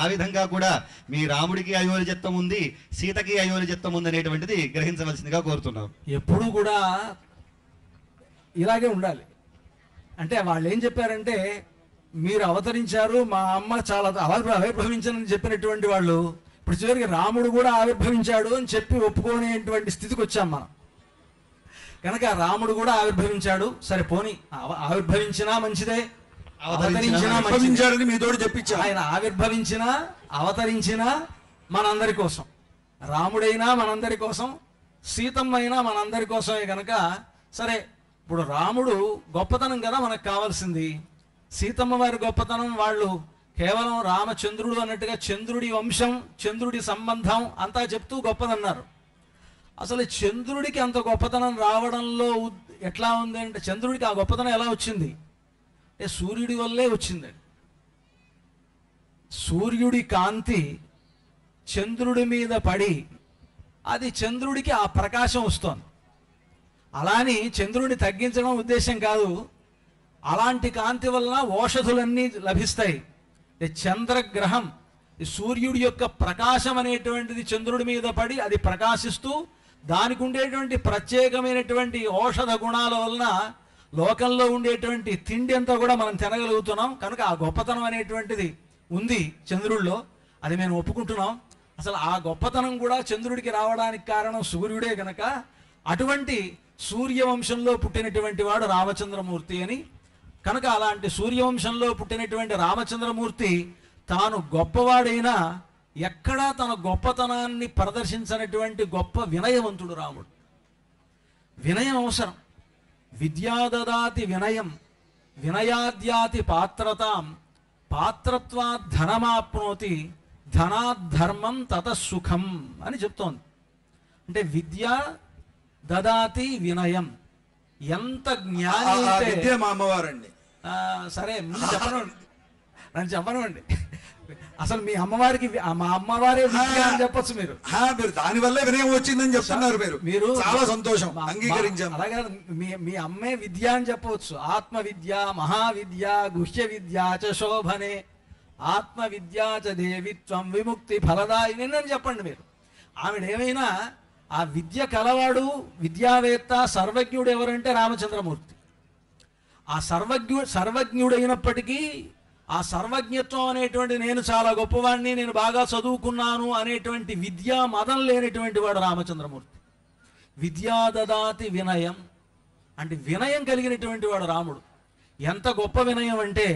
ఆ విధంగా కూడా మీ రాముడికి అయోనిజత్వం ఉంది, సీతకి అయోనిజత్వం ఉంది అనేటువంటిది గ్రహించవలసిందిగా కోరుతున్నాం. ఎప్పుడూ కూడా ఇలాగే ఉండాలి. అంటే వాళ్ళు ఏం చెప్పారంటే, మీరు అవతరించారు, మా అమ్మ చాలా ఆవిర్భవించని చెప్పినటువంటి వాళ్ళు ఇప్పుడు చివరికి రాముడు కూడా ఆవిర్భవించాడు అని చెప్పి ఒప్పుకునేటువంటి స్థితికి వచ్చాం మనం. కనుక రాముడు కూడా ఆవిర్భవించాడు, సరే పోని, ఆవిర్భవించినా మంచిదే, అవతరించినా మంచిదే. మీతోటి చెప్పించా, ఆయన ఆవిర్భవించినా అవతరించినా మనందరి కోసం, రాముడైనా మనందరి కోసం, సీతమ్మ అయినా మనందరి కోసమే. కనుక సరే, ఇప్పుడు రాముడు గొప్పతనం కదా మనకు కావాల్సింది. సీతమ్మ వారి గొప్పతనం వాళ్ళు కేవలం రామచంద్రుడు అన్నట్టుగా చంద్రుడి వంశం, చంద్రుడి సంబంధం అంతా చెప్తూ గొప్పదన్నారు. అసలు చంద్రుడికి అంత గొప్పతనం రావడంలో ఎట్లా ఉంది అంటే, చంద్రుడికి ఆ గొప్పతనం ఎలా వచ్చింది అంటే సూర్యుడి వల్లే వచ్చిందండి. సూర్యుడి కాంతి చంద్రుడి మీద పడి అది చంద్రుడికి ఆ ప్రకాశం వస్తోంది. అలాని చంద్రుడిని తగ్గించడం ఉద్దేశం కాదు. అలాంటి కాంతి వలన ఓషధులన్నీ లభిస్తాయి. చంద్రగ్రహం, సూర్యుడి యొక్క ప్రకాశం అనేటువంటిది చంద్రుడి మీద పడి అది ప్రకాశిస్తూ దానికి ఉండేటువంటి ప్రత్యేకమైనటువంటి ఔషధ గుణాల వలన లోకంలో ఉండేటువంటి తిండి అంతా కూడా మనం తినగలుగుతున్నాం. కనుక ఆ గొప్పతనం అనేటువంటిది ఉంది చంద్రుడిలో, అది మేము ఒప్పుకుంటున్నాం. అసలు ఆ గొప్పతనం కూడా చంద్రుడికి రావడానికి కారణం సూర్యుడే. కనుక అటువంటి సూర్యవంశంలో పుట్టినటువంటి వాడు రామచంద్రమూర్తి అని. కనుక అలాంటి సూర్యవంశంలో పుట్టినటువంటి రామచంద్రమూర్తి తాను గొప్పవాడైనా ఎక్కడా తన గొప్పతనాన్ని ప్రదర్శించినటువంటి గొప్ప వినయవంతుడు రాముడు. వినయం అవసరం. విద్యాదదాతి వినయం వినయాద్యాతి పాత్రతాం పాత్రత్వాత్ ధనమాప్నోతి ధనాద్ధర్మం తతసుఖం అని చెప్తోంది. అంటే విద్య దదాతి వినయం. ఎంత జ్ఞాని అయితే మా అమ్మవారండి. సరే ముందు నన్ను చెప్పనండి. అసలు మీ అమ్మవారికి మా అమ్మవారే విద్య అని చెప్పొచ్చు మీరు. మీరు దాని వల్ల వినయం వచ్చిందని చెప్తున్నారు. మీరు చాలా సంతోషం, అంగీకరించాం. అలాగే మీ అమ్మే విద్య అని చెప్పవచ్చు. ఆత్మ విద్య, మహావిద్య, గుహ్య విద్య చ శోభనే, ఆత్మ విద్య చ దేవిత్వం విముక్తి ఫలదాయిని అని చెప్పండి మీరు. ఆవిడేమైనా ఆ విద్య కలవాడు, విద్యావేత్త, సర్వజ్ఞుడు ఎవరంటే రామచంద్రమూర్తి. ఆ సర్వజ్ఞుడైనప్పటికీ ఆ సర్వజ్ఞత్వం అనేటువంటి, నేను చాలా గొప్పవాడిని, నేను బాగా చదువుకున్నాను అనేటువంటి విద్యా మదం లేనటువంటి వాడు రామచంద్రమూర్తి. విద్యా దదాతి వినయం అంటే వినయం కలిగినటువంటి వాడు రాముడు. ఎంత గొప్ప వినయం అంటే,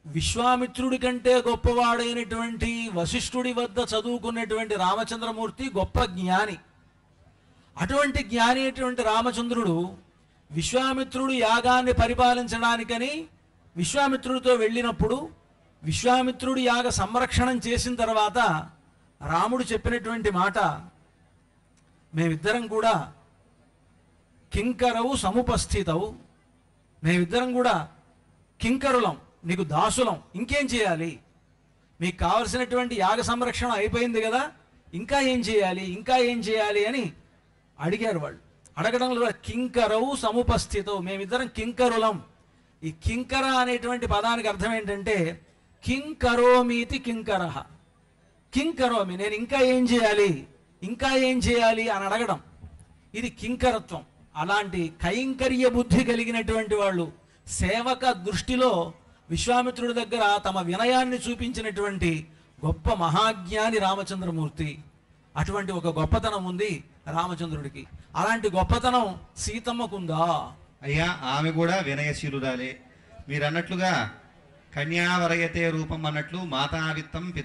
విశ్వామిత్రుడి కంటే గొప్పవాడైనటువంటి వశిష్ఠుడి వద్ద చదువుకున్నటువంటి రామచంద్రమూర్తి గొప్ప జ్ఞాని. అటువంటి జ్ఞాని అయినటువంటి రామచంద్రుడు విశ్వామిత్రుడు యాగాన్ని పరిపాలించడానికని విశ్వామిత్రుడితో వెళ్ళినప్పుడు, విశ్వామిత్రుడు యాగ సంరక్షణం చేసిన తర్వాత రాముడు చెప్పినటువంటి మాట, మేమిద్దరం కూడా కింకరవు సముపస్థితవు, మేమిద్దరం కూడా కింకరులం, నీకు దాసులం, ఇంకేం చేయాలి, మీకు కావలసినటువంటి యాగ సంరక్షణ అయిపోయింది కదా, ఇంకా ఏం చేయాలి, ఇంకా ఏం చేయాలి అని అడిగారు వాళ్ళు. అడగడంలో కింకరవు సముపస్థితవు, మేమిద్దరం కింకరులం. ఈ కింకర అనేటువంటి పదానికి అర్థం ఏంటంటే కింకరోమీతి కింకరః, కింకరోమి, నేను ఇంకా ఏం చేయాలి, ఇంకా ఏం చేయాలి అని అడగడం, ఇది కింకరత్వం. అలాంటి కైంకర్య బుద్ధి కలిగినటువంటి వాళ్ళు సేవక దృష్టిలో విశ్వామిత్రుడి దగ్గర తమ వినయాన్ని చూపించినటువంటి గొప్ప మహాజ్ఞాని రామచంద్రమూర్తి. అటువంటి ఒక గొప్పతనం ఉంది రామచంద్రుడికి. అలాంటి గొప్పతనం సీతమ్మకుందా? అయ్యా, ఆమె కూడా వినయశీలురాలే. మీరు అన్నట్లుగా కన్యావరయతే రూపం అన్నట్లు మాతావిత్తం పిత